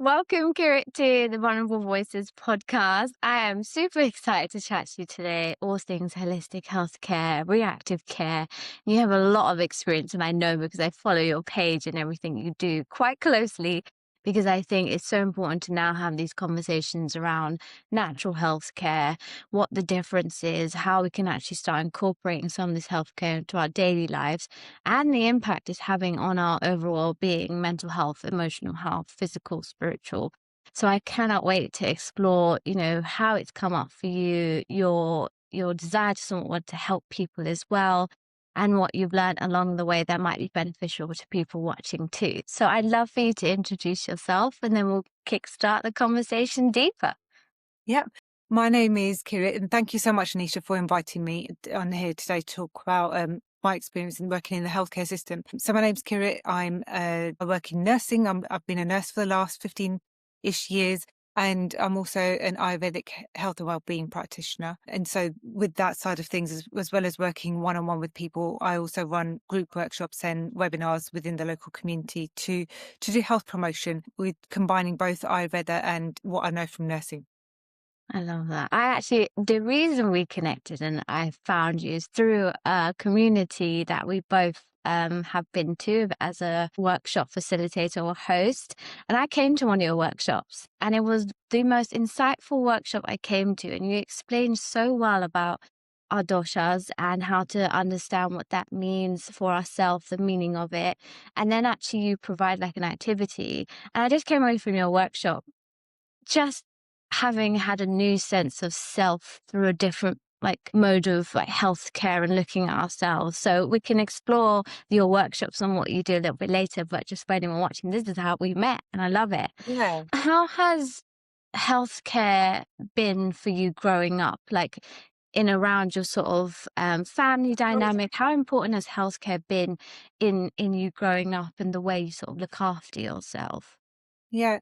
Welcome, Kirit, to the Vulnerable Voices podcast. I am super excited to chat to you today, all things holistic healthcare, reactive care. You have a lot of experience, and I know because I follow your page and everything you do quite closely, because I think it's so important to now have these conversations around natural healthcare, what the difference is, how we can actually start incorporating some of this healthcare into our daily lives, and the impact it's having on our overall being, mental health, emotional health, physical, spiritual. So I cannot wait to explore, how it's come up for you, your desire to sort of want to help people as well, and what you've learned along the way that might be beneficial to people watching too. So I'd love for you to introduce yourself, and then we'll kickstart the conversation deeper. Yep. My name is Kirit, and thank you so much, Anisha, for inviting me on here today to talk about my experience in working in the healthcare system. So my name's Kirit. I work in nursing. I've been a nurse for the last 15-ish years, and I'm also an Ayurvedic Health and Wellbeing Practitioner. And so with that side of things, as well as working one-on-one with people, I also run group workshops and webinars within the local community to do health promotion, with combining both Ayurveda and what I know from nursing. I love that. The reason we connected and I found you is through a community that we both have been to as a workshop facilitator or host. And I came to one of your workshops, and it was the most insightful workshop I came to. And you explained so well about our doshas and how to understand what that means for ourselves, the meaning of it. And then actually you provide like an activity. And I just came away from your workshop just having had a new sense of self through a different mode of healthcare and looking at ourselves. So we can explore your workshops and what you do a little bit later, but just for anyone watching, this is how we met and I love it. Yeah. How has healthcare been for you growing up? Like in around your sort of family dynamic, how important has healthcare been in you growing up and the way you sort of look after yourself? Yeah.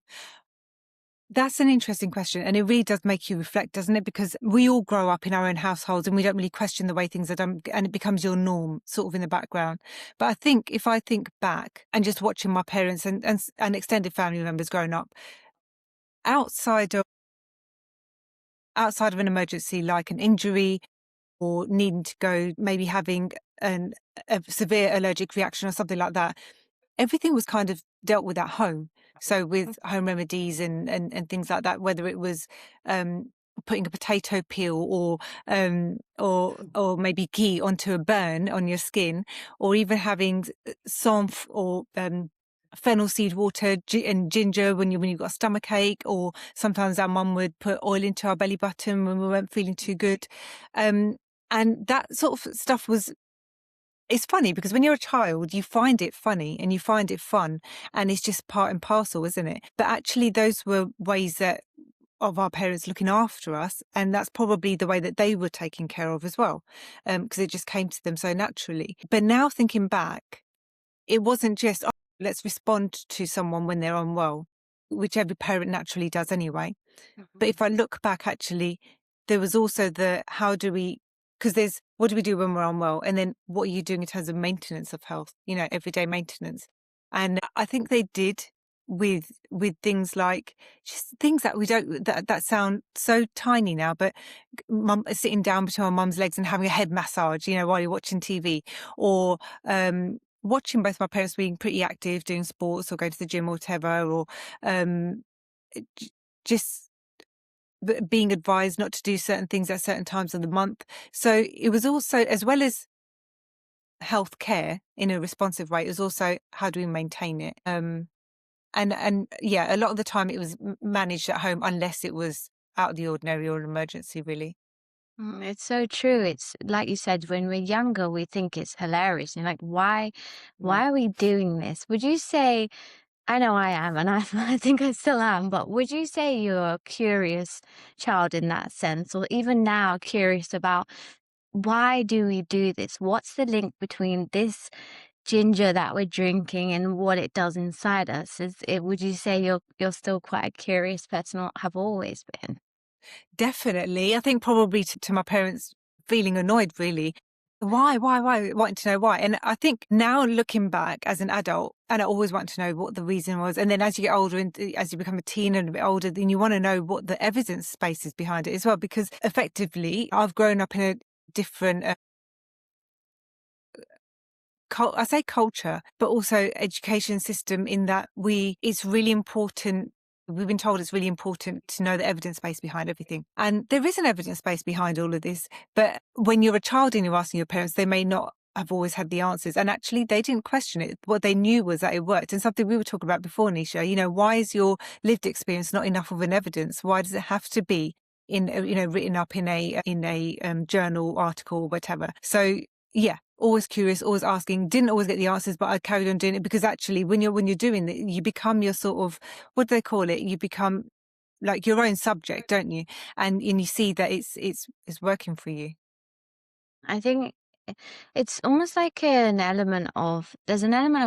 That's an interesting question. And it really does make you reflect, doesn't it? Because we all grow up in our own households and we don't really question the way things are done, and it becomes your norm sort of in the background. But I think if I think back and just watching my parents and extended family members growing up, outside of outside of an emergency like an injury or needing to go, maybe having a severe allergic reaction or something like that, everything was kind of dealt with at home. So with home remedies and things like that, whether it was putting a potato peel or maybe ghee onto a burn on your skin, or even having samph or fennel seed water and ginger when you've got a stomach ache, or sometimes our mum would put oil into our belly button when we weren't feeling too good. And that sort of stuff was, it's funny because when you're a child, you find it funny and you find it fun, and it's just part and parcel, isn't it? But actually, those were ways that of our parents looking after us, and that's probably the way that they were taken care of as well, because it just came to them so naturally. But now thinking back, it wasn't just, oh, let's respond to someone when they're unwell, which every parent naturally does anyway. But if I look back, actually, there was also because there's what do we do when we're unwell? And then what are you doing in terms of maintenance of health, everyday maintenance? And I think they did with things like just things that we don't, that sound so tiny now, but mum sitting down between our mum's legs and having a head massage, while you're watching TV, or watching both my parents being pretty active, doing sports or going to the gym or whatever, or just being advised not to do certain things at certain times of the month. So it was also, as well as healthcare in a responsive way, it was also how do we maintain it? And yeah, a lot of the time it was managed at home, unless it was out of the ordinary or an emergency, really. It's so true. It's like you said, when we're younger, we think it's hilarious. You're like, why are we doing this? Would you say, I know I am, and I think I still am, but would you say you're a curious child in that sense, or even now curious about why do we do this? What's the link between this ginger that we're drinking and what it does inside us? Would you say you're still quite a curious person or have always been? Definitely. I think probably to my parents feeling annoyed, really. Why? Wanting to know why. And I think now looking back as an adult, and I always want to know what the reason was. And then as you get older and as you become a teen and a bit older, then you want to know what the evidence base is behind it as well. Because effectively, I've grown up in a different, I say culture, but also education system in that it's really important. We've been told it's really important to know the evidence base behind everything. And there is an evidence base behind all of this. But when you're a child and you're asking your parents, they may not have always had the answers. And actually, they didn't question it. What they knew was that it worked. And something we were talking about before, Nisha, why is your lived experience not enough of an evidence? Why does it have to be written up in a journal article or whatever? So yeah, always curious, always asking, didn't always get the answers, but I carried on doing it because actually when you're doing it, you become your sort of, what do they call it? You become like your own subject, don't you? And you see that it's working for you. I think it's almost like there's an element of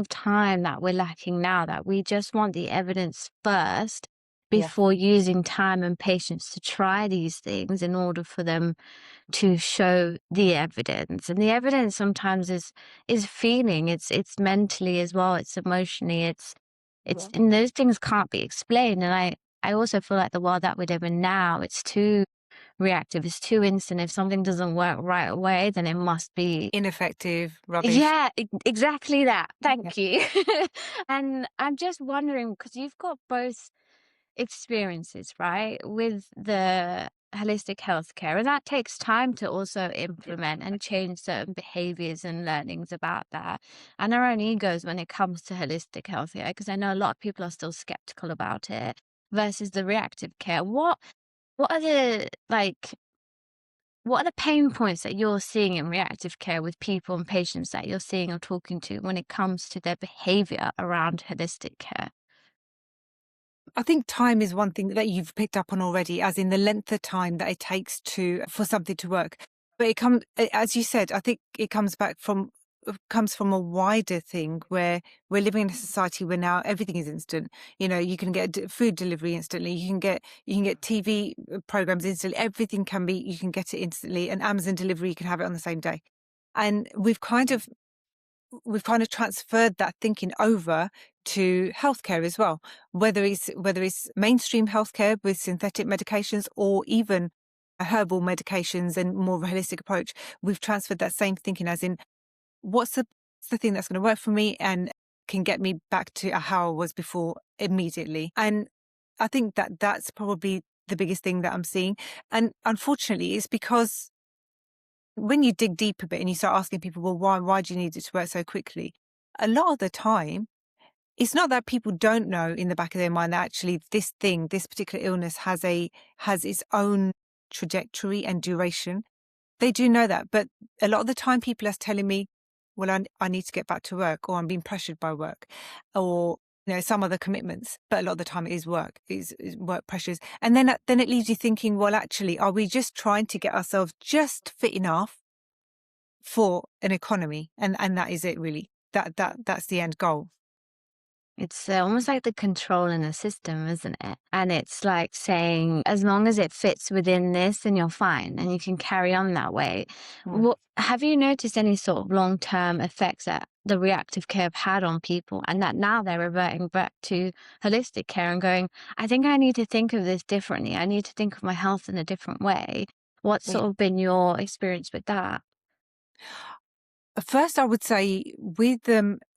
time that we're lacking now, that we just want the evidence first Yeah. before using time and patience to try these things in order for them to show the evidence. And the evidence sometimes is feeling, it's mentally as well, it's emotionally, it's Yeah. and those things can't be explained. And I also feel like the world that we live in now, it's too reactive, it's too instant. If something doesn't work right away, then it must be Ineffective, rubbish. yeah, exactly that. Yeah. Thank you. And I'm just wondering, because you've got both experiences, right, with the holistic healthcare, and that takes time to also implement and change certain behaviors and learnings about that, and our own egos when it comes to holistic healthcare, because I know a lot of people are still skeptical about it versus the reactive care. What are the what are the pain points that you're seeing in reactive care with people and patients that you're seeing or talking to when it comes to their behavior around holistic care? I think time is one thing that you've picked up on already, as in the length of time that it takes for something to work. But as you said, I think it comes from a wider thing where we're living in a society where now everything is instant. You can get food delivery instantly. You can get TV programs instantly. Everything you can get it instantly. And Amazon delivery, you can have it on the same day. And we've kind of transferred that thinking over to healthcare as well, whether it's mainstream healthcare with synthetic medications or even herbal medications and more of a holistic approach. We've transferred that same thinking as in, what's the thing that's going to work for me and can get me back to how I was before immediately. And I think that that's probably the biggest thing that I'm seeing. And unfortunately, it's because when you dig deep a bit and you start asking people, well, why do you need it to work so quickly? A lot of the time, it's not that people don't know in the back of their mind that actually this particular illness has its own trajectory and duration. They do know that, but a lot of the time people are telling me, well, I need to get back to work, or I'm being pressured by work, or some other commitments. But a lot of the time it is work, is work pressures. And then it leaves you thinking, well, actually, are we just trying to get ourselves just fit enough for an economy? And that is it, really. That's the end goal. It's almost like the control in the system, isn't it? And it's like saying, as long as it fits within this, then you're fine and you can carry on that way. Mm. Have you noticed any sort of long-term effects that the reactive care have had on people, and that now they're reverting back to holistic care and going, I think I need to think of this differently. I need to think of my health in a different way. What's Yeah. sort of been your experience with that? First, I would say with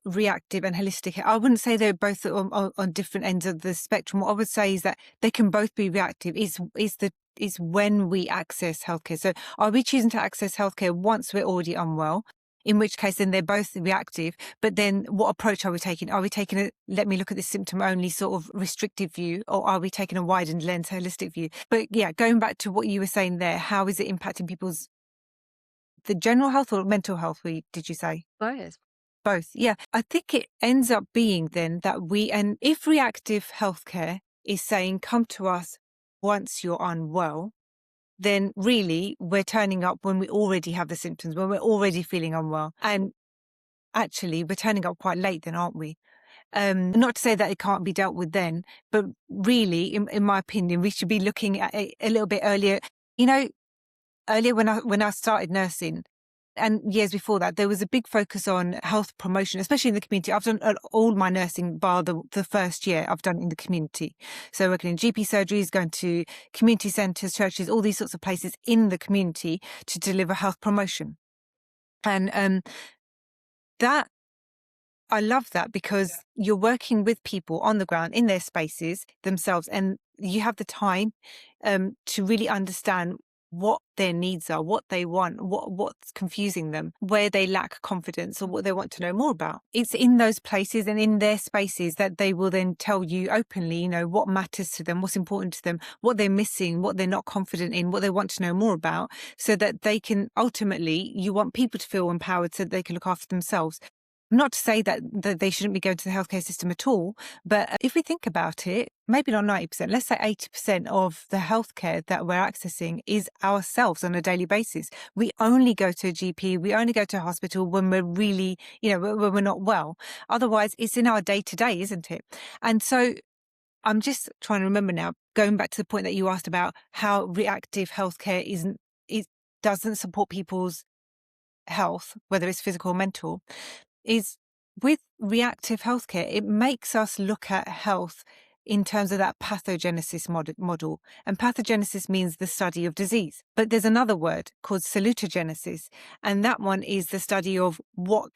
reactive and holistic, I wouldn't say they're both on different ends of the spectrum. What I would say is that they can both be reactive. Is when we access healthcare. So, are we choosing to access healthcare once we're already unwell? In which case, then they're both reactive. But then, what approach are we taking? Are we taking let me look at this symptom only sort of restrictive view, or are we taking a widened lens, holistic view? But yeah, going back to what you were saying there, how is it impacting the general health or mental health, did you say? Both. Both. Yeah. I think it ends up being then that and if reactive healthcare is saying, come to us once you're unwell, then really we're turning up when we already have the symptoms, when we're already feeling unwell. And actually we're turning up quite late then, aren't we? Not to say that it can't be dealt with then, but really, in my opinion, we should be looking at it a little bit earlier. Earlier when I started nursing, And years before that, there was a big focus on health promotion, especially in the community. I've done all my nursing bar the first year I've done in the community. So working in GP surgeries, going to community centres, churches, all these sorts of places in the community to deliver health promotion. And that I love that because you're working with people on the ground in their spaces themselves, and you have the time to really understand what their needs are, what they want, what's confusing them, where they lack confidence or what they want to know more about. It's in those places and in their spaces that they will then tell you openly, you know, what matters to them, what's important to them, what they're missing, what they're not confident in, what they want to know more about, so that they can ultimately, you want people to feel empowered so that they can look after themselves. Not to say that they shouldn't be going to the healthcare system at all, but if we think about it, maybe not 90%, let's say 80% of the healthcare that we're accessing is ourselves on a daily basis. We only go to a GP, we only go to a hospital when we're really, you know, when we're not well. Otherwise, it's in our day to day, isn't it? And so I'm just trying to remember now, going back to the point that you asked about how reactive healthcare it doesn't support people's health, whether it's physical or mental, is with reactive healthcare, it makes us look at health in terms of that pathogenesis model. And pathogenesis means the study of disease. But there's another word called salutogenesis. And that one is the study of what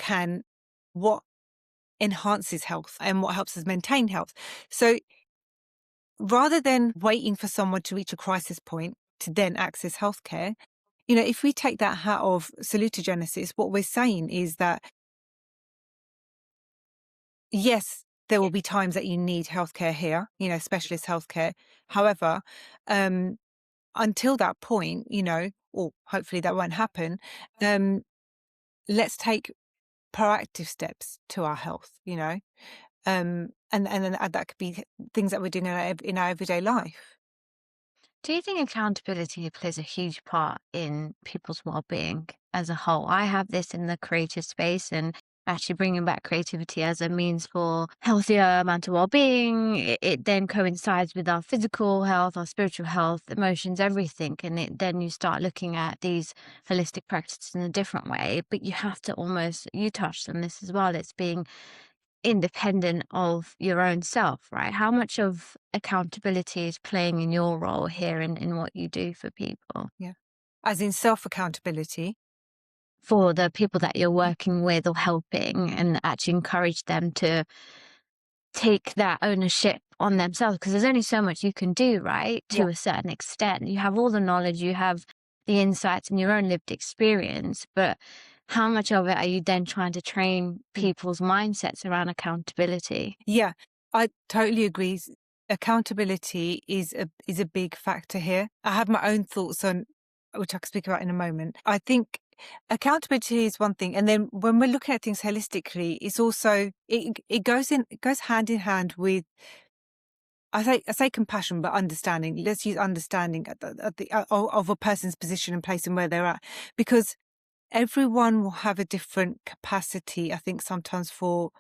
enhances health and what helps us maintain health. So rather than waiting for someone to reach a crisis point to then access healthcare, you know, if we take that hat of salutogenesis, what we're saying is that yes, there will be times that you need healthcare here, you know, specialist healthcare. However, until that point, you know, or hopefully that won't happen, let's take proactive steps to our health, you know, and then that could be things that we're doing in our everyday life. Do you think accountability plays a huge part in people's well-being as a whole? I have this in the creative space and actually bringing back creativity as a means for healthier mental well-being. It then coincides with our physical health, our spiritual health, emotions, everything. And then you start looking at these holistic practices in a different way. But you have to almost, you touched on this as well, it's being independent of your own self, right? How much of accountability is playing in your role here in what you do for people? Yeah. As in self-accountability. For the people that you're working with or helping, and actually encourage them to take that ownership on themselves, because there's only so much you can do, right? Yeah. To a certain extent. You have all the knowledge, you have the insights and your own lived experience, but how much of it are you then trying to train people's mindsets around accountability? Yeah, I totally agree. Accountability is a big factor here. I have my own thoughts on which I can speak about in a moment. I think accountability is one thing, and then when we're looking at things holistically, it's also it goes hand in hand with I say compassion, but understanding. Let's use understanding of a person's position and place and where they're at, because everyone will have a different capacity. I think sometimes for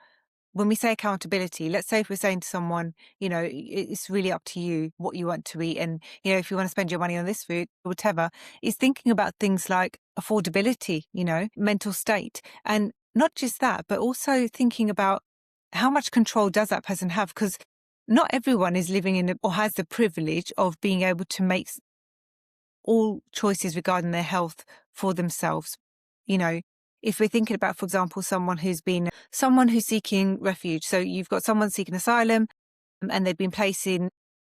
when we say accountability, let's say if we're saying to someone, you know, it's really up to you what you want to eat. And, you know, if you want to spend your money on this food, whatever, is thinking about things like affordability, you know, mental state. And not just that, but also thinking about how much control does that person have? Because not everyone is living or has the privilege of being able to make all choices regarding their health for themselves. You know, if we're thinking about, for example, someone who's seeking refuge. So you've got someone seeking asylum and they've been placed in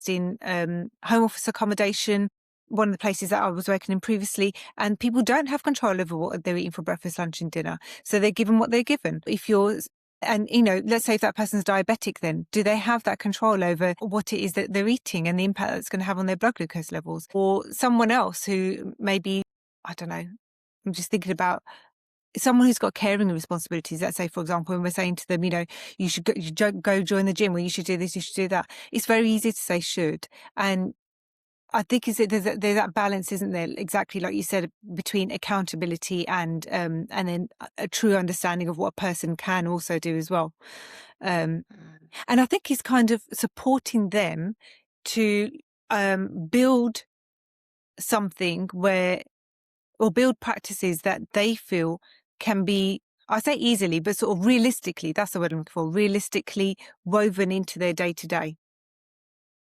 home office accommodation, one of the places that I was working in previously, and people don't have control over what they're eating for breakfast, lunch and dinner. So they're given what they're given. And, you know, let's say if that person's diabetic, then do they have that control over what it is that they're eating and the impact that's going to have on their blood glucose levels? Or someone else who maybe, I don't know, I'm just thinking about someone who's got caring responsibilities. Let's say, for example, when we're saying to them, you know, you should go join the gym, or you should do this, you should do that. It's very easy to say should. And I think there's that balance, isn't there? Exactly like you said, between accountability and then a true understanding of what a person can also do as well. And I think it's kind of supporting them to build something where or build practices that they feel can be, I say easily, but sort of realistically, that's the word I'm looking for, realistically woven into their day to day.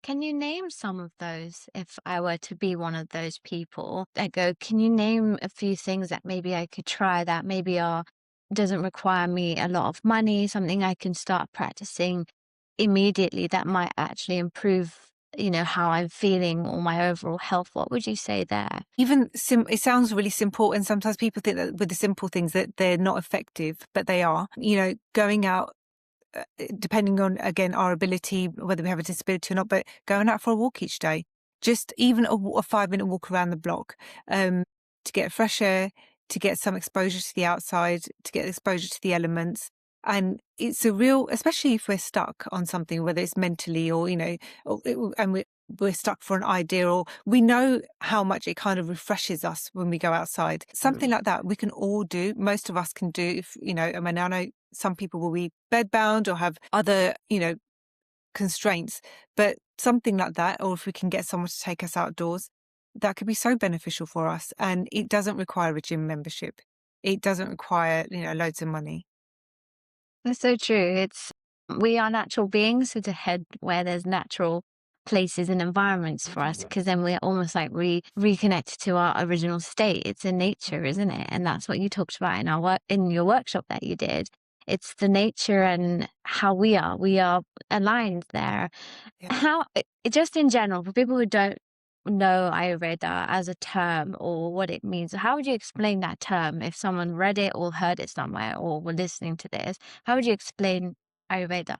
Can you name some of those if I were to be one of those people that go, can you name a few things that maybe I could try that maybe are doesn't require me a lot of money, something I can start practicing immediately that might actually improve, how I'm feeling or my overall health? What would you say there? Even it sounds really simple, and sometimes people think that with the simple things that they're not effective, but they are. Going out, depending on, again, our ability, whether we have a disability or not, but going out for a walk each day, just even a 5-minute walk around the block, to get fresh air, to get some exposure to the outside, to get exposure to the elements. And it's a real, especially if we're stuck on something, whether it's mentally or, and we're stuck for an idea, or we know how much it kind of refreshes us when we go outside. Something like that we can all do. Most of us can do. If I mean, I know some people will be bedbound or have other, constraints, but something like that, or if we can get someone to take us outdoors, that could be so beneficial for us. And it doesn't require a gym membership. It doesn't require, loads of money. That's so true. We are natural beings, so to head where there's natural places and environments for us, because then we're almost like reconnected to our original state. It's in nature, isn't it? And that's what you talked about in our work, in your workshop that you did. It's the nature and how we are aligned there. Yeah. Just in general, for people who don't know Ayurveda as a term or what it means, how would you explain that term if someone read it or heard it somewhere or were listening to this? How would you explain Ayurveda?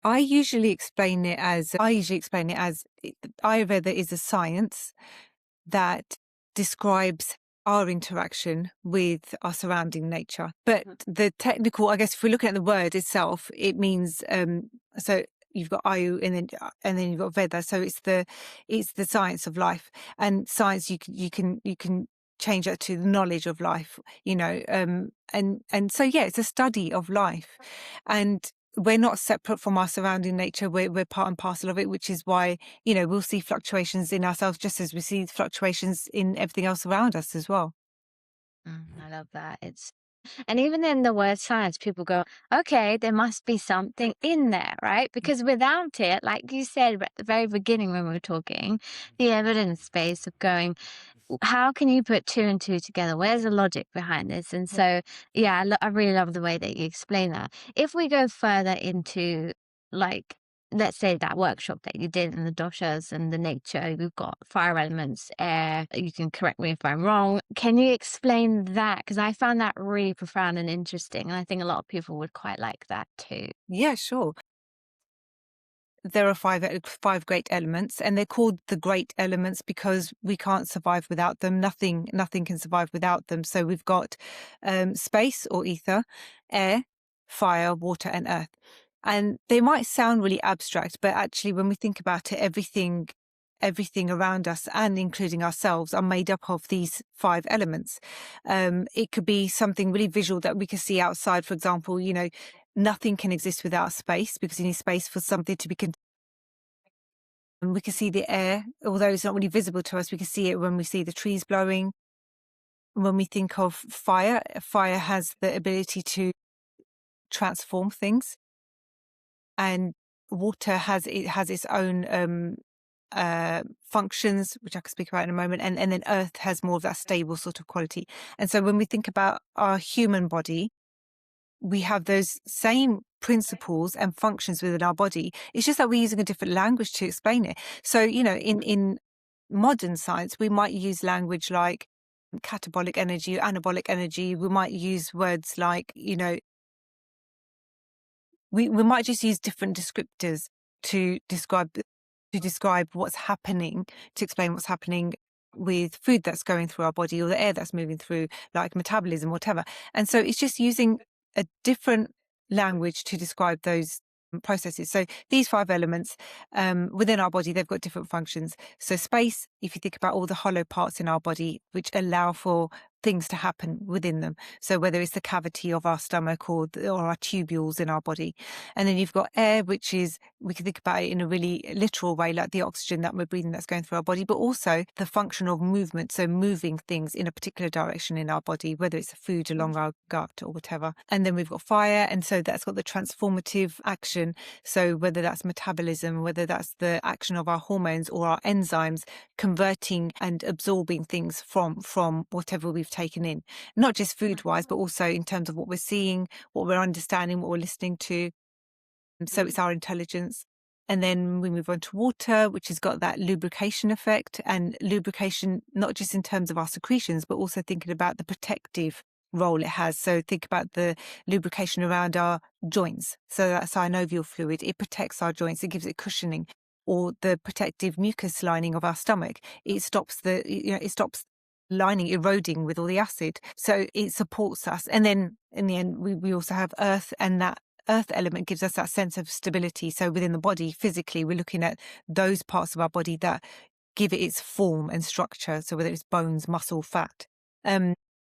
I usually explain it as Ayurveda is a science that describes our interaction with our surrounding nature. But the technical, I guess, if we're looking at the word itself, it means so you've got Ayu and then you've got Veda. So it's the science of life, and science you can change that to the knowledge of life, and so yeah, it's a study of life, and we're not separate from our surrounding nature. We're part and parcel of it, which is why, we'll see fluctuations in ourselves just as we see fluctuations in everything else around us as well. I love that. And even in the word science, people go, okay, there must be something in there, right? Because without it, like you said at the very beginning when we were talking, the evidence base of going, how can you put two and two together? Where's the logic behind this? And so, yeah, I really love the way that you explain that. If we go further into, like, let's say that workshop that you did in the doshas and the nature, we've got fire elements, air. You can correct me if I'm wrong. Can you explain that? Because I found that really profound and interesting. And I think a lot of people would quite like that too. Yeah, sure. There are five great elements, and they're called the great elements because we can't survive without them. Nothing can survive without them. So we've got space or ether, air, fire, water, and earth. And they might sound really abstract, but actually, when we think about it, everything around us, and including ourselves, are made up of these 5 elements. It could be something really visual that we can see outside. For example, nothing can exist without space, because you need space for something to be. And we can see the air, although it's not really visible to us. We can see it when we see the trees blowing. When we think of fire, fire has the ability to transform things, and water has its own functions, which I can speak about in a moment, and then earth has more of that stable sort of quality. And so when we think about our human body, we have those same principles and functions within our body. It's just that we're using a different language to explain it. So, in modern science, we might use language like catabolic energy, anabolic energy. We might use words like, we might just use different descriptors to describe what's happening, to explain what's happening with food that's going through our body or the air that's moving through, like metabolism, whatever. And so it's just using a different language to describe those processes. So these 5 elements within our body, they've got different functions. So space, if you think about all the hollow parts in our body, which allow for things to happen within them. So whether it's the cavity of our stomach or our tubules in our body. And then you've got air, which is, we can think about it in a really literal way, like the oxygen that we're breathing that's going through our body, but also the function of movement. So moving things in a particular direction in our body, whether it's food along our gut or whatever. And then we've got fire. And so that's got the transformative action. So whether that's metabolism, whether that's the action of our hormones or our enzymes, converting and absorbing things from whatever we've taken in, not just food wise, but also in terms of what we're seeing, what we're understanding, what we're listening to. And so it's our intelligence. And then we move on to water, which has got that lubrication effect, and lubrication, not just in terms of our secretions, but also thinking about the protective role it has. So think about the lubrication around our joints. So that's synovial fluid. It protects our joints. It gives it cushioning. Or the protective mucus lining of our stomach. It stops it stops lining eroding with all the acid. So it supports us. And then in the end, we also have earth, and that earth element gives us that sense of stability. So within the body, physically, we're looking at those parts of our body that give it its form and structure. So whether it's bones, muscle, fat.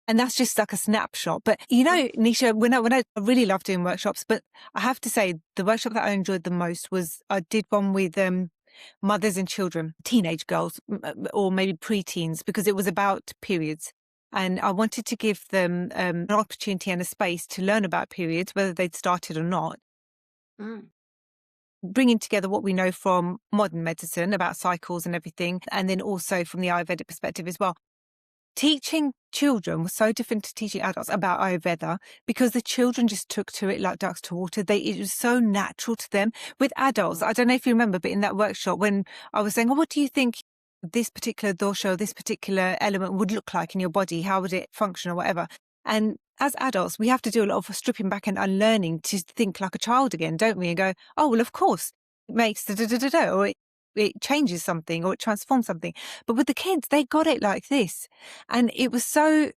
And that's just like a snapshot. But Nisha, when I really love doing workshops, but I have to say the workshop that I enjoyed the most was I did one with mothers and children, teenage girls, or maybe preteens, because it was about periods. And I wanted to give them an opportunity and a space to learn about periods, whether they'd started or not. Bringing together what we know from modern medicine about cycles and everything, and then also from the Ayurvedic perspective as well. Teaching children was so different to teaching adults about Ayurveda, because the children just took to it like ducks to water. It was so natural to them. With adults, I don't know if you remember, but in that workshop when I was saying, what do you think this particular dosha or this particular element would look like in your body? How would it function or whatever? And as adults, we have to do a lot of stripping back and unlearning to think like a child again, don't we? And go, oh, well, of course, it makes da-da-da-da-da, or it changes something, or it transforms something. But with the kids, they got it like this. And it was so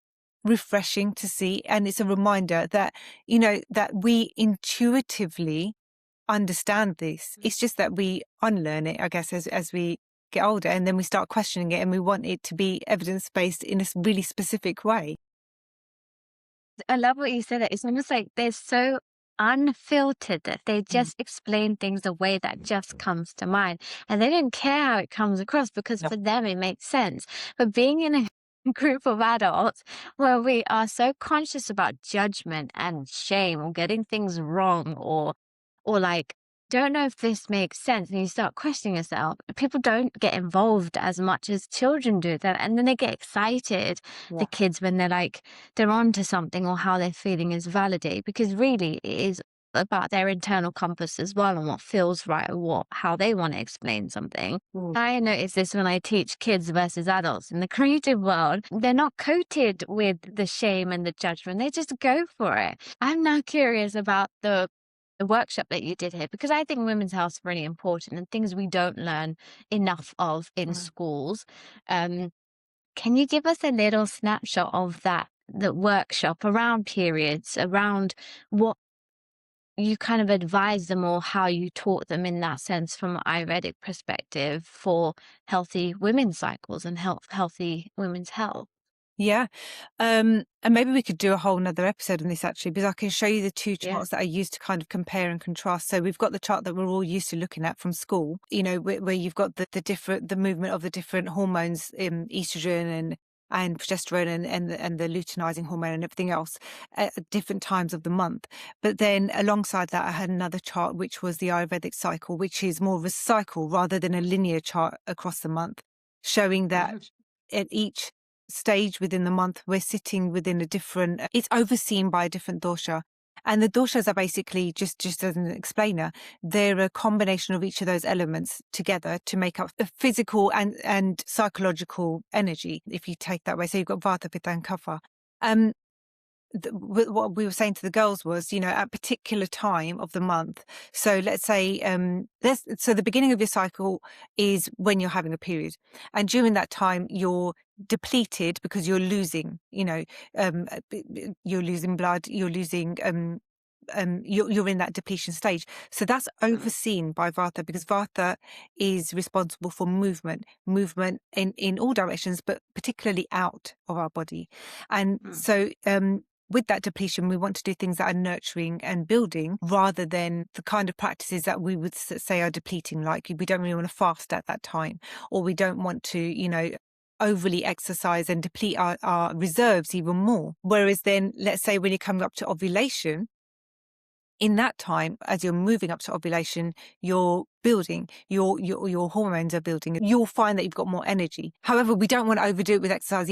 refreshing to see. And it's a reminder that, that we intuitively understand this. It's just that we unlearn it, I guess, as we get older, and then we start questioning it, and we want it to be evidence-based in a really specific way. I love what you said. That it's almost like they're so unfiltered that they just explain things the way that just comes to mind, and they don't care how it comes across, because for them it makes sense. But being in a group of adults where we are so conscious about judgment and shame or getting things wrong, or like, don't know if this makes sense, and you start questioning yourself, people don't get involved as much as children do that. And then they get excited, the kids, when they're onto something, or how they're feeling is validated, because really it is about their internal compass as well, and what feels right, or how they want to explain something. I notice this when I teach kids versus adults in the creative world. They're not coated with the shame and the judgment. They just go for it. I'm now curious about the workshop that you did here, because I think women's health is really important and things we don't learn enough of in schools. Can you give us a little snapshot of the workshop around periods, around what you kind of advised them, or how you taught them in that sense from an Ayurvedic perspective for healthy women's cycles and healthy women's health? Yeah. And maybe we could do a whole nother episode on this, actually, because I can show you the two Yeah. charts that I use to kind of compare and contrast. So we've got the chart that we're all used to looking at from school, where you've got the movement of the different hormones, estrogen and progesterone and the luteinizing hormone and everything else at different times of the month. But then alongside that, I had another chart, which was the Ayurvedic cycle, which is more of a cycle rather than a linear chart across the month, showing that at each stage within the month, we're sitting within it's overseen by a different dosha. And the doshas are basically, just as an explainer, they're a combination of each of those elements together to make up the physical and psychological energy, if you take that way. So you've got Vata, Pitta and Kapha. What we were saying to the girls was, at a particular time of the month. So let's say, so the beginning of your cycle is when you're having a period. And during that time, you're depleted because you're losing, you're losing blood, you're losing you're in that depletion stage. So that's overseen by Vata, because Vata is responsible for movement in all directions, but particularly out of our body. And so with that depletion, we want to do things that are nurturing and building rather than the kind of practices that we would say are depleting. Like we don't really want to fast at that time, or we don't want to, overly exercise and deplete our reserves even more. Whereas then, let's say when you're coming up to ovulation, in that time, as you're moving up to ovulation, you're building, your hormones are building. You'll find that you've got more energy. However, we don't want to overdo it with exercise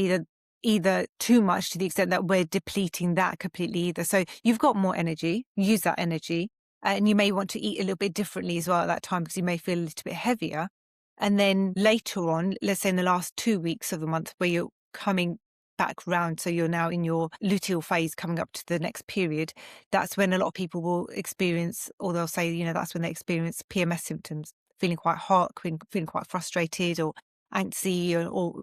either too much to the extent that we're depleting that completely either. So you've got more energy, use that energy. And you may want to eat a little bit differently as well at that time, because you may feel a little bit heavier. And then later on, let's say in the last 2 weeks of the month where you're coming back round, so you're now in your luteal phase coming up to the next period, that's when a lot of people will experience, or they'll say, that's when they experience PMS symptoms, feeling quite hot, feeling quite frustrated or antsy, or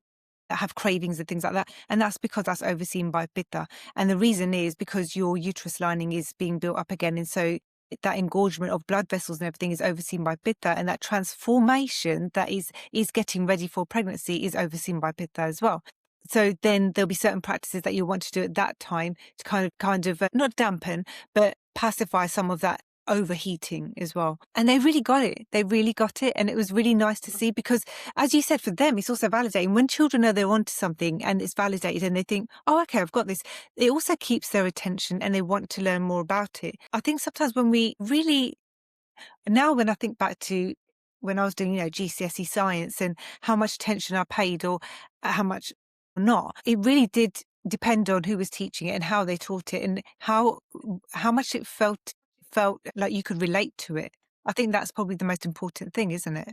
have cravings and things like that. And that's because that's overseen by Pitta. And the reason is because your uterus lining is being built up again. And so that engorgement of blood vessels and everything is overseen by Pitta, and that transformation that is getting ready for pregnancy is overseen by Pitta as well. So then there'll be certain practices that you want to do at that time to kind of not dampen, but pacify some of that overheating as well. And they really got it. They really got it. And it was really nice to see, because as you said, for them, it's also validating. When children know they're onto something and it's validated and they think, oh, okay, I've got this, it also keeps their attention and they want to learn more about it. I think sometimes when we really, now when I think back to when I was doing, GCSE science and how much attention I paid or how much not, it really did depend on who was teaching it and how they taught it and how much it felt like you could relate to it. I think that's probably the most important thing, isn't it?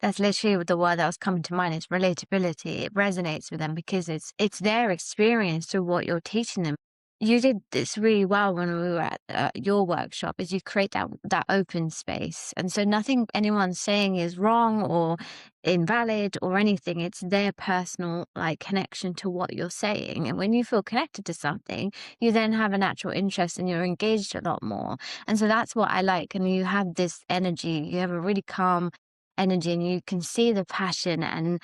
That's literally the word that was coming to mind, is relatability. It resonates with them because it's their experience through what you're teaching them. You did this really well when we were at your workshop, is you create that open space. And so nothing anyone's saying is wrong or invalid or anything. It's their personal connection to what you're saying. And when you feel connected to something, you then have a natural interest and you're engaged a lot more. And so that's what I like. And you have this energy, you have a really calm energy and you can see the passion. And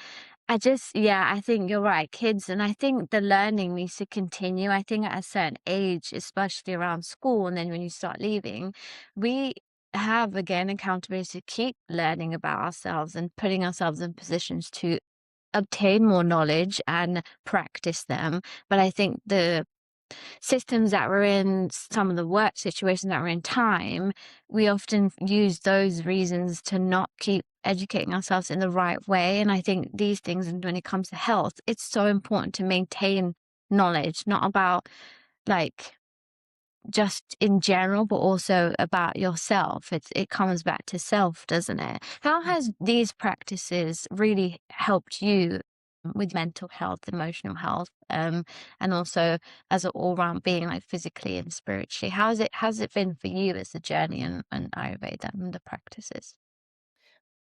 I think you're right, kids. And I think the learning needs to continue. I think at a certain age, especially around school, and then when you start leaving, we have again accountability to keep learning about ourselves and putting ourselves in positions to obtain more knowledge and practice them. But I think the systems that we're in, some of the work situations that we're in time, we often use those reasons to not keep educating ourselves in the right way. And I think these things, and when it comes to health, it's so important to maintain knowledge, not about just in general, but also about yourself. It comes back to self, doesn't it? How has these practices really helped you with mental health, emotional health, and also as an all-round being, physically and spiritually? How's it been for you as a journey and Ayurveda and the practices?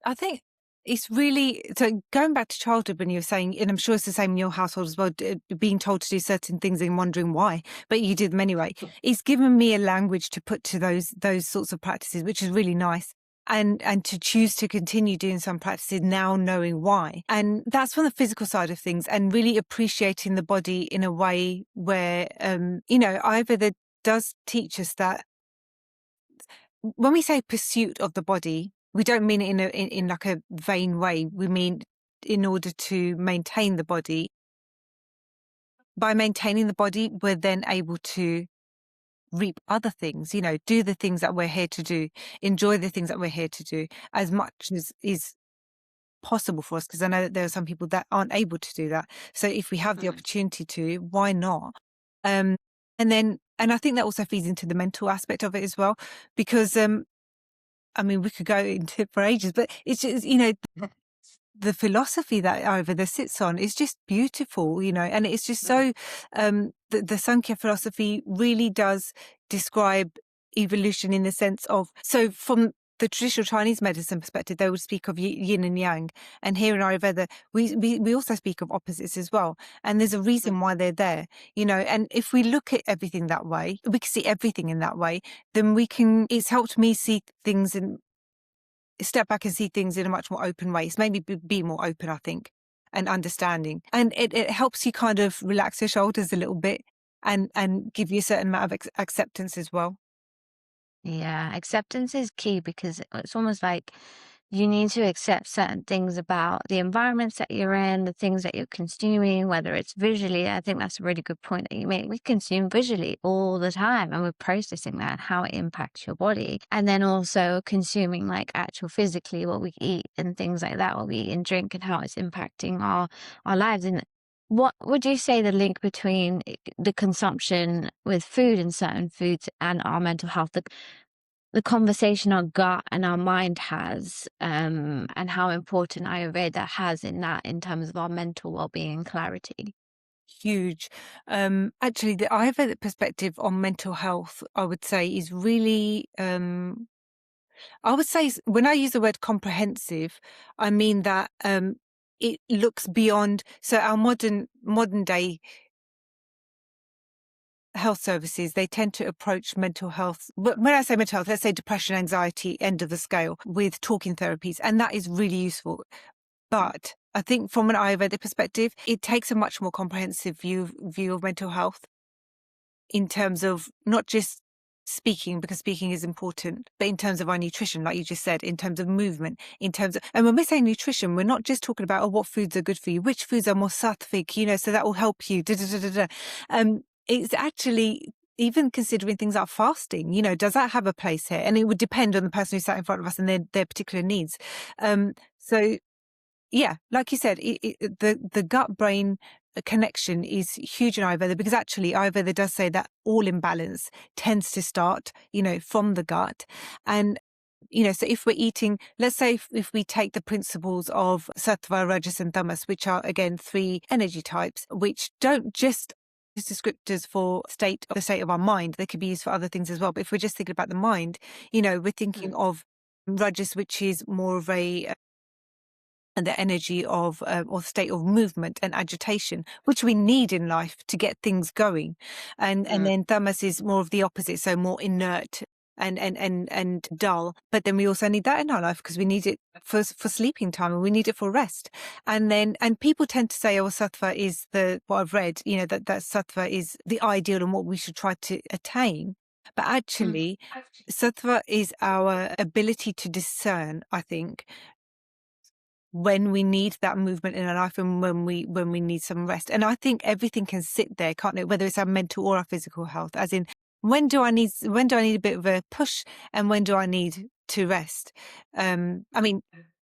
I think it's really, so going back to childhood when you were saying, and I'm sure it's the same in your household as well, being told to do certain things and wondering why, but you did them anyway. It's given me a language to put to those sorts of practices, which is really nice. And to choose to continue doing some practices now knowing why. And that's from the physical side of things, and really appreciating the body in a way where, Ayurveda does teach us that when we say pursuit of the body, we don't mean it in like a vain way. We mean in order to maintain the body. By maintaining the body, we're then able to reap other things, do the things that we're here to do, enjoy the things that we're here to do as much as is possible for us. Because I know that there are some people that aren't able to do that. So if we have the opportunity to, why not? And I think that also feeds into the mental aspect of it as well, because we could go into it for ages, but it's just, the philosophy that Ayurveda sits on is just beautiful, and it's just so, the Sankhya philosophy really does describe evolution in the sense of, so from the traditional Chinese medicine perspective, they would speak of yin and yang. And here in Ayurveda, we also speak of opposites as well. And there's a reason why they're there, and if we look at everything that way, we can see everything in that way, then it's helped me see things and step back and see things in a much more open way. It's made me be more open, I think, and understanding. And it helps you kind of relax your shoulders a little bit and give you a certain amount of acceptance as well. Yeah, acceptance is key because it's almost like you need to accept certain things about the environments that you're in, the things that you're consuming, whether it's visually. I think that's a really good point that you make. We consume visually all the time and we're processing that, how it impacts your body. And then also consuming like actual physically what we eat and things like that, what we eat and drink and how it's impacting our lives. And what would you say the link between the consumption with food and certain foods and our mental health? The conversation our gut and our mind has, and how important Ayurveda has in that, in terms of our mental well-being and clarity. Huge. Actually, the Ayurvedic perspective on mental health, I would say, is really, I would say when I use the word comprehensive, I mean that it looks beyond. So our modern day health services, they tend to approach mental health. But when I say mental health, let's say depression, anxiety, end of the scale, with talking therapies, and that is really useful. But I think from an Ayurvedic perspective, it takes a much more comprehensive view of mental health in terms of not just speaking, because speaking is important, but in terms of our nutrition, like you just said, in terms of movement, and when we're saying nutrition, we're not just talking about, what foods are good for you, which foods are more sattvic, so that will help you. It's actually even considering things like fasting, does that have a place here? And it would depend on the person who sat in front of us and their particular needs. So yeah, like you said, the gut-brain connection is huge in Ayurveda, because actually Ayurveda does say that all imbalance tends to start, from the gut. And, so if we're eating, let's say if we take the principles of Sattva, Rajas and Tamas, which are again 3 energy types, which don't just as descriptors for the state of our mind, they could be used for other things as well. But if we're just thinking about the mind, we're thinking of Rajas, which is more of and the energy of or state of movement and agitation, which we need in life to get things going. And then tamas is more of the opposite, so more inert and dull. But then we also need that in our life, because we need it for sleeping time, and we need it for rest. And people tend to say, oh, sattva is what I've read, that sattva is the ideal and what we should try to attain. But actually, sattva is our ability to discern, I think, when we need that movement in our life and when we need some rest. And I think everything can sit there, can't it? Whether it's our mental or our physical health, as in, when do I need a bit of a push and when do I need to rest? I mean,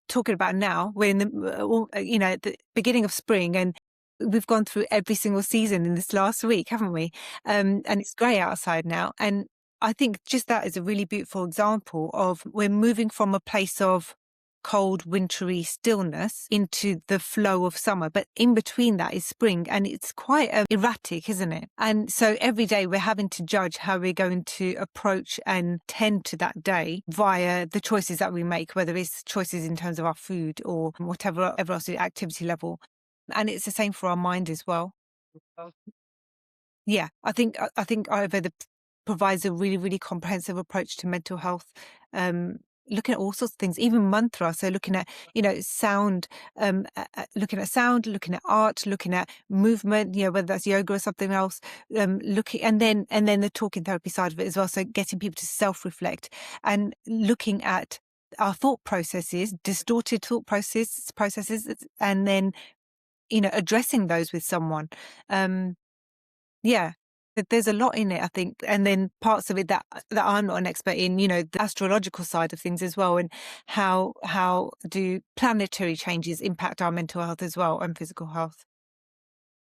talking about now, we're in at the beginning of spring, and we've gone through every single season in this last week, haven't we? And it's grey outside now. And I think just that is a really beautiful example of we're moving from a place of cold, wintry stillness into the flow of summer. But in between that is spring, and it's quite erratic, isn't it? And so every day we're having to judge how we're going to approach and tend to that day via the choices that we make, whether it's choices in terms of our food or whatever else, the activity level. And it's the same for our mind as well. Yeah, I think Ayurveda provides a really, really comprehensive approach to mental health. Looking at all sorts of things, even mantra. So looking at, sound, looking at sound, looking at art, looking at movement, whether that's yoga or something else, looking, and then the talking therapy side of it as well. So getting people to self-reflect and looking at our thought processes, distorted thought processes, and then, addressing those with someone. Yeah. There's a lot in it, I think. And then parts of it that I'm not an expert in, the astrological side of things as well, and how do planetary changes impact our mental health as well and physical health.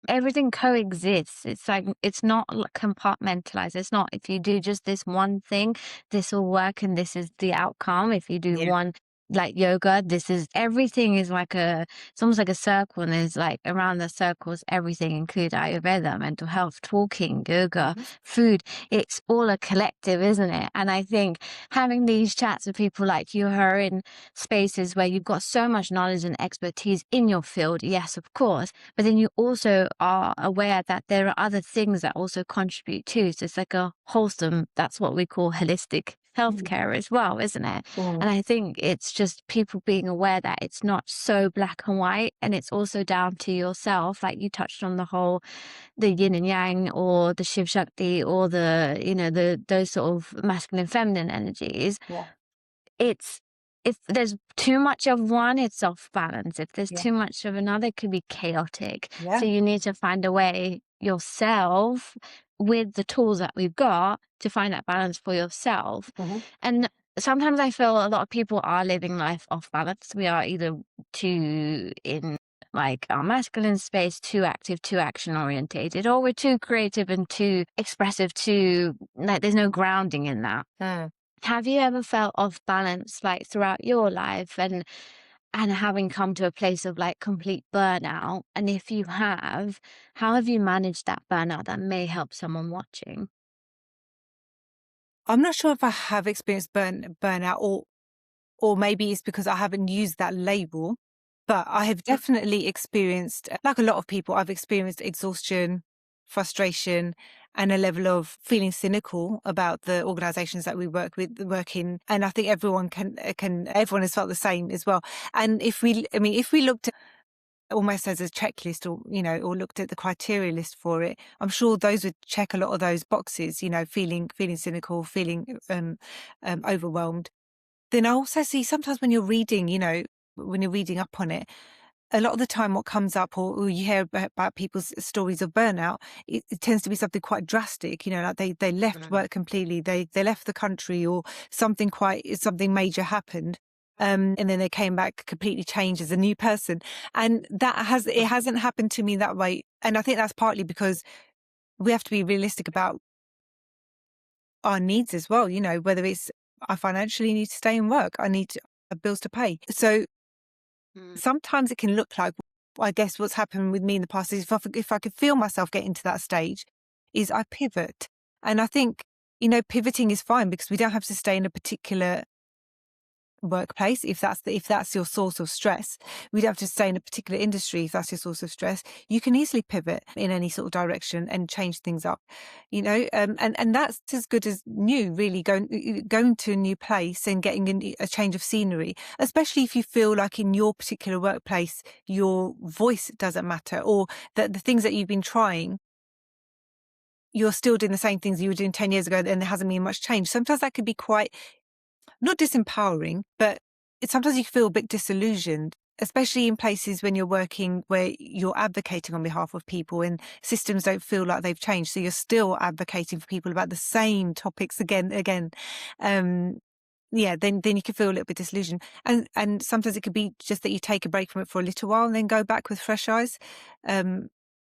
Everything coexists. It's like, it's not compartmentalized. It's not, if you do just this one thing, this will work and this is the outcome. If you do Yeah. one like yoga, this is everything is like it's almost like a circle, and there's like around the circles, everything include Ayurveda, mental health, talking, yoga, food. It's all a collective, isn't it? And I think having these chats with people like you who are in spaces where you've got so much knowledge and expertise in your field, yes, of course, but then you also are aware that there are other things that also contribute too. So it's like a wholesome, that's what we call holistic healthcare as well, isn't it? And I think it's just people being aware that it's not so black and white, and it's also down to yourself. Like you touched on the yin and yang, or the Shiv Shakti, or those sort of masculine feminine energies. Yeah. It's if there's too much of one, it's off balance. If there's Yeah. too much of another, it could be chaotic. Yeah. So you need to find a way yourself with the tools that we've got to find that balance for yourself. And sometimes I feel a lot of people are living life off balance. We are either too in like our masculine space, too active, too action orientated, or we're too creative and too expressive, too like there's no grounding in that. Have you ever felt off balance like throughout your life, and having come to a place of like complete burnout? And if you have, how have you managed that burnout that may help someone watching? I'm not sure if I have experienced burnout, or maybe it's because I haven't used that label, but I have definitely experienced, like a lot of people, I've experienced exhaustion, frustration, and a level of feeling cynical about the organizations that we work in. And I think everyone everyone has felt the same as well. And if we looked at almost as a checklist, or looked at the criteria list for it, I'm sure those would check a lot of those boxes, feeling cynical, feeling overwhelmed. Then I also see sometimes when you're reading, when you're reading up on it, a lot of the time what comes up, or you hear about people's stories of burnout, it tends to be something quite drastic, like they left work completely, they left the country, or something major happened. And then they came back completely changed as a new person. And it hasn't happened to me that way. And I think that's partly because we have to be realistic about our needs as well, whether it's I financially need to stay in work, have bills to pay. So Mm. sometimes it can look like, I guess what's happened with me in the past is if I could feel myself getting to that stage, is I pivot. And I think, pivoting is fine because we don't have to stay in a particular workplace if that's your source of stress. We don't have to stay in a particular industry if that's your source of stress. You can easily pivot in any sort of direction and change things up, and that's as good as new, really, going to a new place and getting a change of scenery, especially if you feel like in your particular workplace your voice doesn't matter, or that the things that you've been trying, you're still doing the same things you were doing 10 years ago and there hasn't been much change. Sometimes that could be quite not disempowering, but sometimes you feel a bit disillusioned, especially in places when you're working where you're advocating on behalf of people and systems don't feel like they've changed. So you're still advocating for people about the same topics again. Then you can feel a little bit disillusioned. And sometimes it could be just that you take a break from it for a little while and then go back with fresh eyes,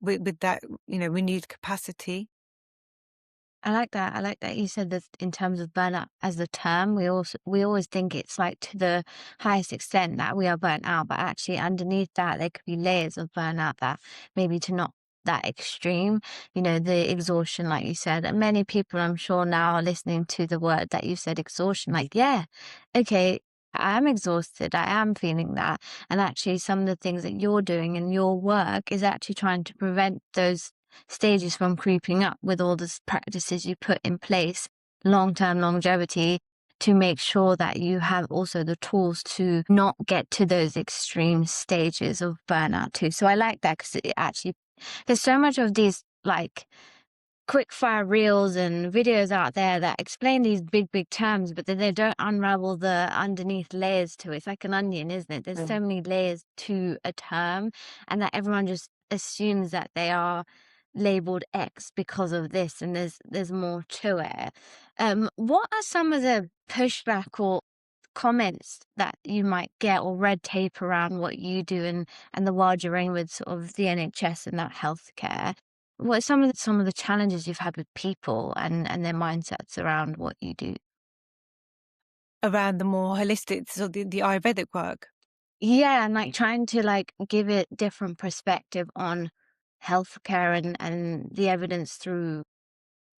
with that, renewed capacity. I like that. I like that you said that in terms of burnout as the term, we always think it's like to the highest extent that we are burnt out, but actually underneath that there could be layers of burnout that maybe to not that extreme, the exhaustion, like you said. And many people I'm sure now are listening to the word that you said, exhaustion, like, yeah, okay, I am exhausted. I am feeling that. And actually some of the things that you're doing in your work is actually trying to prevent those stages from creeping up with all the practices you put in place, long-term longevity, to make sure that you have also the tools to not get to those extreme stages of burnout too. So I like that because it actually, there's so much of these like quick fire reels and videos out there that explain these big terms, but then they don't unravel the underneath layers to it. It's like an onion, isn't it? There's so many layers to a term, and that everyone just assumes that they are labeled X because of this, and there's more to it. What are some of the pushback or comments that you might get, or red tape around what you do and the world you're in with sort of the NHS and that healthcare? What are some of the challenges you've had with people and their mindsets around what you do? around the more holistic, so the Ayurvedic work. Yeah, and like trying to like give it different perspective on healthcare and the evidence through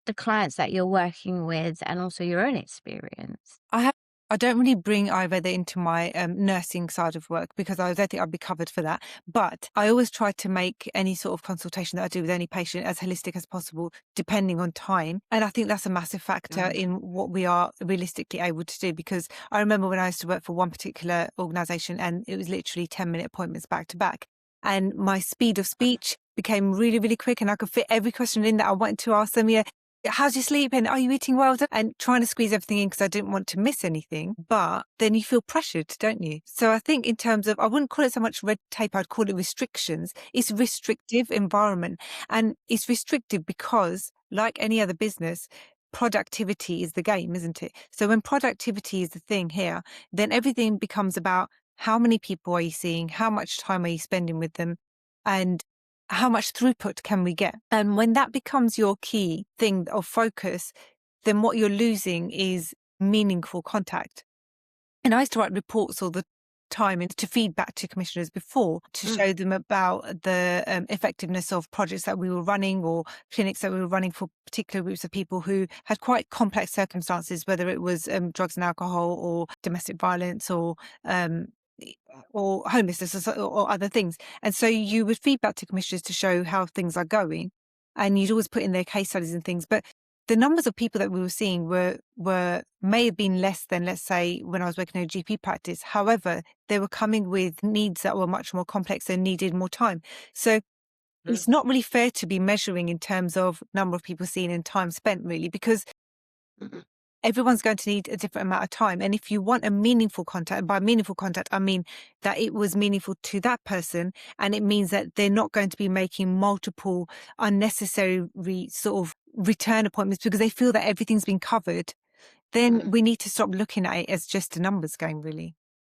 the clients that you're working with and also your own experience. I have I don't really bring Ayurveda into my nursing side of work because I don't think I'd be covered for that. But I always try to make any sort of consultation that I do with any patient as holistic as possible, depending on time. And I think that's a massive factor Mm. in what we are realistically able to do. Because I remember when I used to work for one particular organization and it was literally 10-minute appointments back to back. And my speed of speech became really, really quick and I could fit every question in that I wanted to ask them. Yeah, how's your sleep and are you eating well? And trying to squeeze everything in because I didn't want to miss anything. But then you feel pressured, don't you? So I think in terms of, I wouldn't call it so much red tape, I'd call it restrictions. It's restrictive environment. And it's restrictive because, like any other business, productivity is the game, isn't it? So when productivity is the thing here, then everything becomes about how many people are you seeing? How much time are you spending with them? And how much throughput can we get? And when that becomes your key thing of focus, then what you're losing is meaningful contact. And I used to write reports all the time and to feed back to commissioners before to Mm. show them about the effectiveness of projects that we were running or clinics that we were running for particular groups of people who had quite complex circumstances, whether it was drugs and alcohol or domestic violence um, or homelessness or other things. And so you would feed back to commissioners to show how things are going. And you'd always put in their case studies and things. But the numbers of people that we were seeing were may have been less than, let's say, when I was working in a GP practice. However, they were coming with needs that were much more complex and needed more time. So it's not really fair to be measuring in terms of number of people seen and time spent, really, because Mm. everyone's going to need a different amount of time. And if you want a meaningful contact, and by meaningful contact, I mean that it was meaningful to that person, and it means that they're not going to be making multiple unnecessary sort of return appointments because they feel that everything's been covered, then Mm. we need to stop looking at it as just a numbers game, really.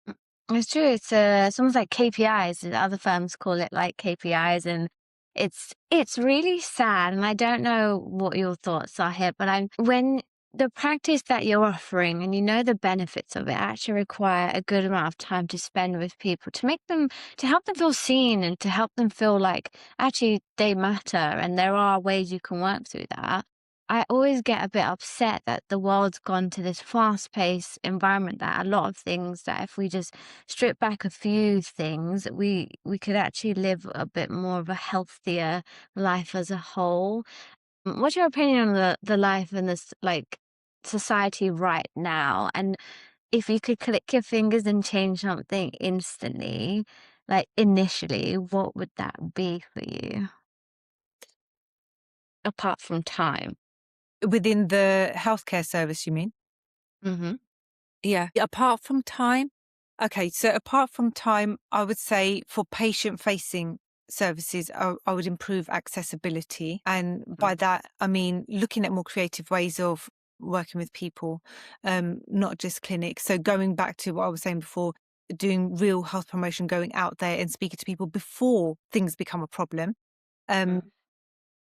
Mm. It's true. It's almost like KPIs. And other firms call it like KPIs, and it's really sad. And I don't know what your thoughts are here, but I'm when the practice that you're offering and you know the benefits of it actually require a good amount of time to spend with people to help them feel seen and to help them feel like actually they matter and there are ways you can work through that. I always get a bit upset that the world's gone to this fast-paced environment that a lot of things that if we just strip back a few things, we could actually live a bit more of a healthier life as a whole. What's your opinion on the life in this like society right now? And if you could click your fingers and change something instantly, like initially, what would that be for you? Apart from time. Within the healthcare service, you mean? Hmm. Yeah. Apart from time, okay, so apart from time, I would say for patient-facing services, I would improve accessibility. And by that, I mean looking at more creative ways of working with people, not just clinics. So going back to what I was saying before, doing real health promotion, going out there and speaking to people before things become a problem. Um,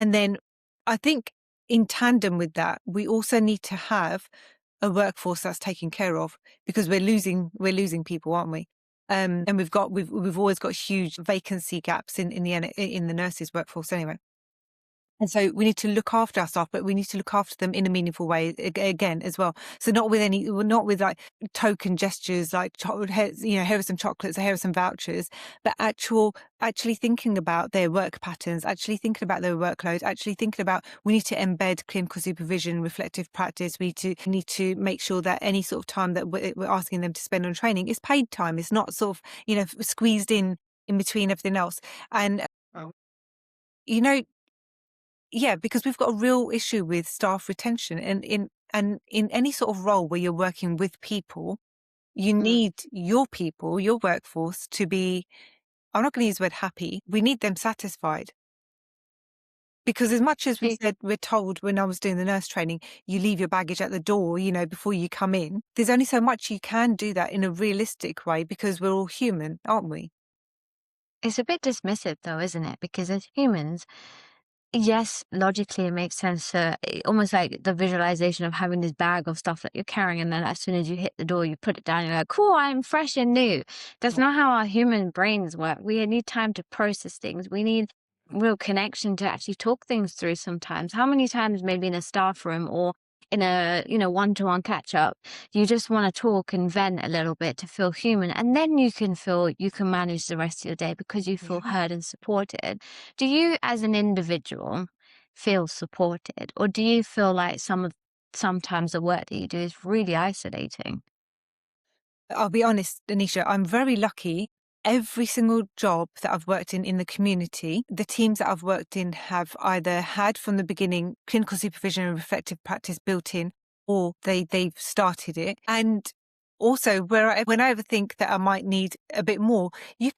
and then I think in tandem with that, we also need to have a workforce that's taken care of because we're losing people, aren't we? And we've always got huge vacancy gaps in the nurses workforce anyway. And so we need to look after our staff, but we need to look after them in a meaningful way again as well. So not with like token gestures, like here are some chocolates, here are some vouchers, but actually thinking about their work patterns, actually thinking about their workload, actually thinking about we need to embed clinical supervision, reflective practice. We need to make sure that any sort of time that we're asking them to spend on training is paid time. It's not sort of squeezed in between everything else. And Oh. you know yeah, because we've got a real issue with staff retention, and in any sort of role where you're working with people, you Mm. need your people, your workforce to be, I'm not going to use the word happy, we need them satisfied. Because as much as we See, said, we're told when I was doing the nurse training, you leave your baggage at the door, before you come in, there's only so much you can do that in a realistic way because we're all human, aren't we? it's a bit dismissive though, isn't it? Because as humans, Yes, logically it makes sense. Almost like the visualization of having this bag of stuff that you're carrying, and then as soon as you hit the door, you put it down. You're like, "Cool, I'm fresh and new." That's not how our human brains work. We need time to process things. We need real connection to actually talk things through. Sometimes, how many times, maybe in a staff room or in a one-to-one catch up, you just want to talk and vent a little bit to feel human, and then you can feel you can manage the rest of your day because you feel Yeah. heard and supported. Do you, as an individual, feel supported, or do you feel like sometimes the work that you do is really isolating? I'll be honest, Anisha, I'm very lucky. Every single job that I've worked in the community, the teams that I've worked in have either had from the beginning clinical supervision and reflective practice built in, or they've started it. And also, when I ever think that I might need a bit more, you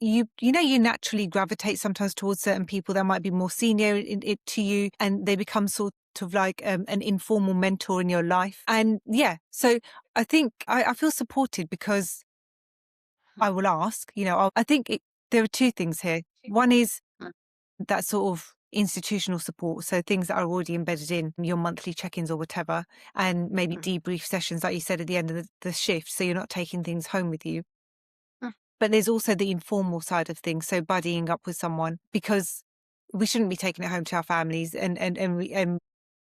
you naturally gravitate sometimes towards certain people that might be more senior to you, and they become sort of like an informal mentor in your life. And yeah, so I think I feel supported because I will ask. I think there are two things here. One is Mm, that sort of institutional support, so things that are already embedded in your monthly check-ins or whatever, and maybe mm, debrief sessions, like you said, at the end of the shift, so you're not taking things home with you. mm. But there's also the informal side of things, so buddying up with someone, because we shouldn't be taking it home to our families, and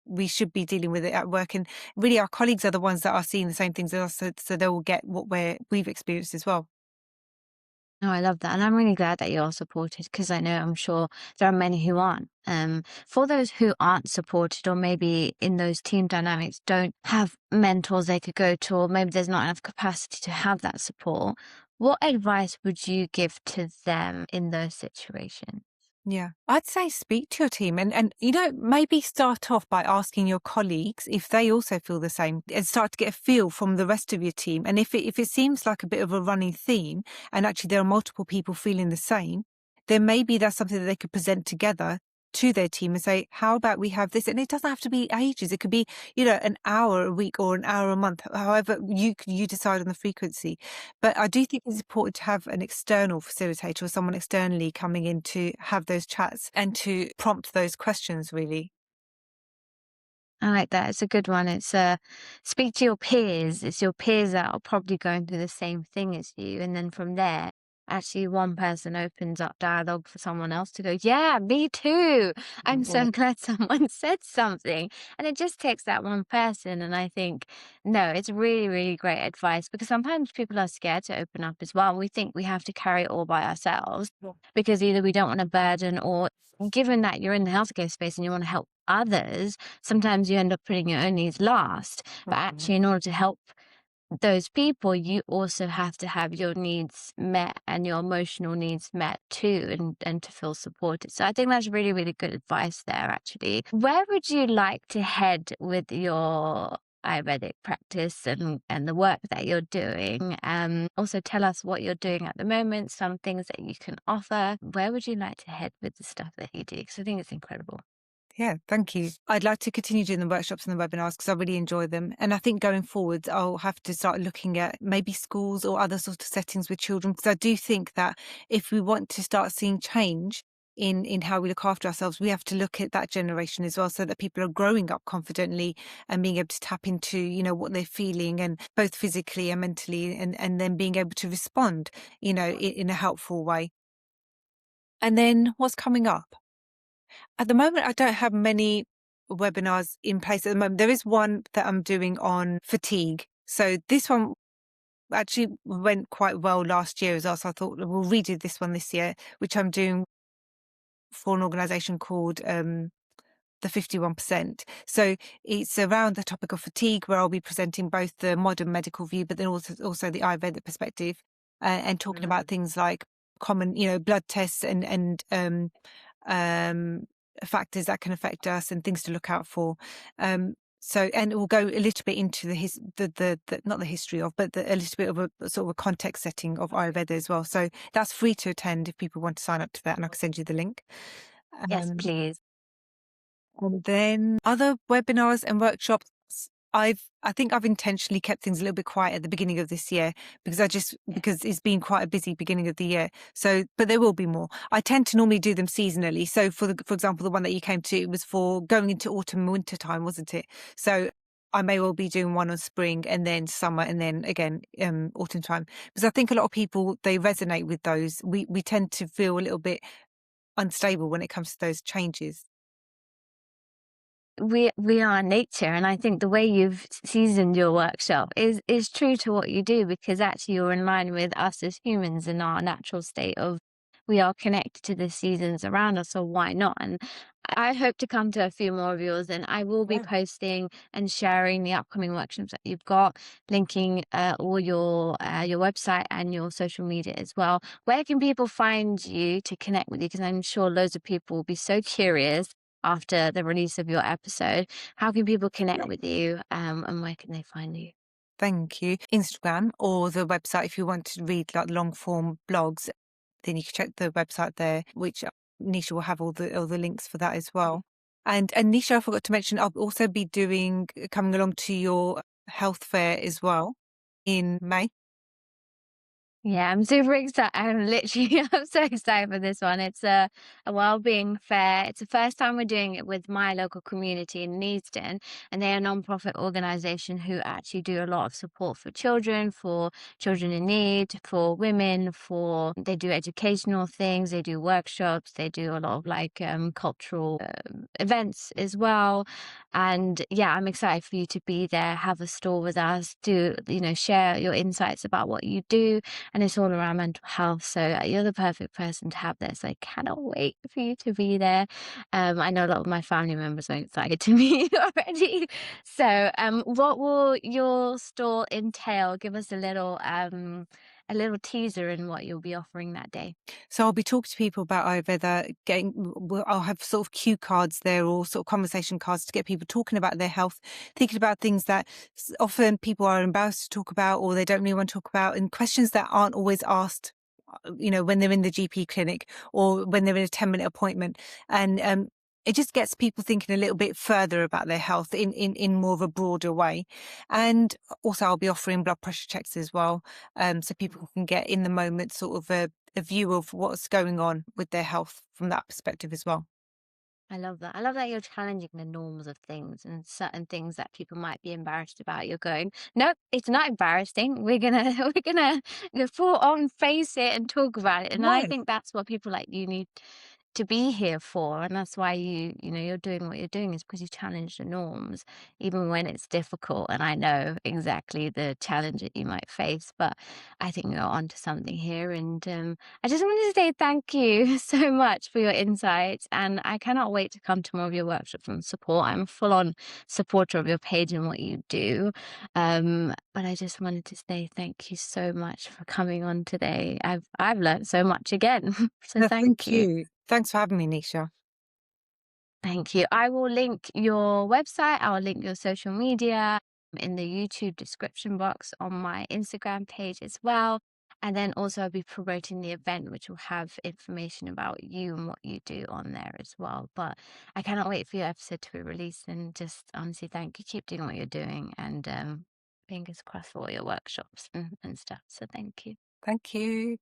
we should be dealing with it at work. And really, our colleagues are the ones that are seeing the same things as us, so they will get what we've experienced as well. No, I love that. And I'm really glad that you're supported, because I know I'm sure there are many who aren't. For those who aren't supported, or maybe in those team dynamics don't have mentors they could go to, or maybe there's not enough capacity to have that support, what advice would you give to them in those situations? Yeah. I'd say speak to your team, and maybe start off by asking your colleagues if they also feel the same, and start to get a feel from the rest of your team. And if it seems like a bit of a running theme, and actually there are multiple people feeling the same, then maybe that's something that they could present together to their team and say, how about we have this? And it doesn't have to be ages. It could be, an hour a week or an hour a month, however you decide on the frequency. But I do think it's important to have an external facilitator or someone externally coming in to have those chats and to prompt those questions, really. I like that. It's a good one. It's speak to your peers. It's your peers that are probably going through the same thing as you. And then from there, actually one person opens up dialogue for someone else to go, yeah, me too. I'm Yeah. so glad someone said something. And it just takes that one person. And I think, no, it's really, really great advice, because sometimes people are scared to open up as well. We think we have to carry it all by ourselves, Yeah. because either we don't want to burden, or given that you're in the healthcare space and you want to help others, sometimes you end up putting your own needs last. But Mhm. actually, in order to help those people, you also have to have your needs met and your emotional needs met too, and to feel supported. So I think that's really, really good advice there, actually. Where would you like to head with your Ayurvedic practice and the work that you're doing? Also tell us what you're doing at the moment, some things that you can offer. Where would you like to head with the stuff that you do? Because I think it's incredible. Yeah, thank you. I'd like to continue doing the workshops and the webinars because I really enjoy them. And I think going forward, I'll have to start looking at maybe schools or other sort of settings with children, because I do think that if we want to start seeing change in how we look after ourselves, we have to look at that generation as well, so that people are growing up confidently and being able to tap into, what they're feeling, and both physically and mentally, and then being able to respond, in a helpful way. And then what's coming up? At the moment, I don't have many webinars in place at the moment. There is one that I'm doing on fatigue. So this one actually went quite well last year as well. So I thought we'll redo this one this year, which I'm doing for an organization called the 51%. So it's around the topic of fatigue, where I'll be presenting both the modern medical view, but then also the Ayurvedic perspective, and talking about things like common, blood tests and um, factors that can affect us and things to look out for. And it will go a little bit into the not the history of, but a little bit of a sort of a context setting of Ayurveda as well. So that's free to attend if people want to sign up to that, and I can send you the link. Yes, Um, please. and then other webinars and workshops. I think I've intentionally kept things a little bit quiet at the beginning of this year because because it's been quite a busy beginning of the year. So, but there will be more. I tend to normally do them seasonally. So, for example, the one that you came to was for going into autumn and winter time, wasn't it? So, I may well be doing one on spring and then summer and then again autumn time because I think a lot of people they resonate with those. We tend to feel a little bit unstable when it comes to those changes. We are nature, and I think the way you've seasoned your workshop is true to what you do, because actually you're in line with us as humans in our natural state of we are connected to the seasons around us, so why not? And I hope to come to a few more of yours, and I will be Yeah. posting and sharing the upcoming workshops that you've got, linking all your website and your social media as well. Where can people find you to connect with you? Because I'm sure loads of people will be so curious after the release of your episode. How can people connect with you, and where can they find you? Thank you. Instagram or the website if you want to read like long form blogs, then you can check the website there, which Nisha will have all the links for that as well. And Nisha, I forgot to mention, I'll also be coming along to your health fair as well in May. Yeah, I'm super excited. I'm literally, I'm so excited for this one. It's a well-being fair. It's the first time we're doing it with my local community in Neasden, and they're a non-profit organization who actually do a lot of support for children in need, for women, they do educational things, they do workshops, they do a lot of like cultural events as well. And yeah, I'm excited for you to be there, have a stall with us, share your insights about what you do, and it's all around mental health. So you're the perfect person to have this. I cannot wait for you to be there. I know a lot of my family members are excited to meet you already. So, what will your store entail? Give us a little teaser in what you'll be offering that day. So I'll be talking to people about Ayurveda, I'll have sort of cue cards there or sort of conversation cards to get people talking about their health, thinking about things that often people are embarrassed to talk about or they don't really want to talk about, and questions that aren't always asked, when they're in the GP clinic or when they're in a 10-minute appointment. And it just gets people thinking a little bit further about their health in more of a broader way. And also I'll be offering blood pressure checks as well, so people can get in the moment sort of a view of what's going on with their health from that perspective as well. I love that. I love that you're challenging the norms of things, and certain things that people might be embarrassed about. You're going, nope, it's not embarrassing. We're gonna we're gonna go full on face it and talk about it. And I Right. think that's what people like you need to be here for. And that's why you're doing what you're doing, is because you challenge the norms, even when it's difficult. And I know exactly the challenge that you might face, but I think you're onto something here. And I just wanted to say thank you so much for your insights. And I cannot wait to come to more of your workshops and support. I'm a full on supporter of your page and what you do. But I just wanted to say thank you so much for coming on today. I've learned so much again. So No, thank thank you. you. Thanks for having me, Nisha. Thank you. I will link your website, I'll link your social media in the YouTube description box on my Instagram page as well. And then also I'll be promoting the event, which will have information about you and what you do on there as well. But I cannot wait for your episode to be released, and just honestly thank you. Keep doing what you're doing, and fingers crossed for all your workshops and stuff. So thank you. Thank you.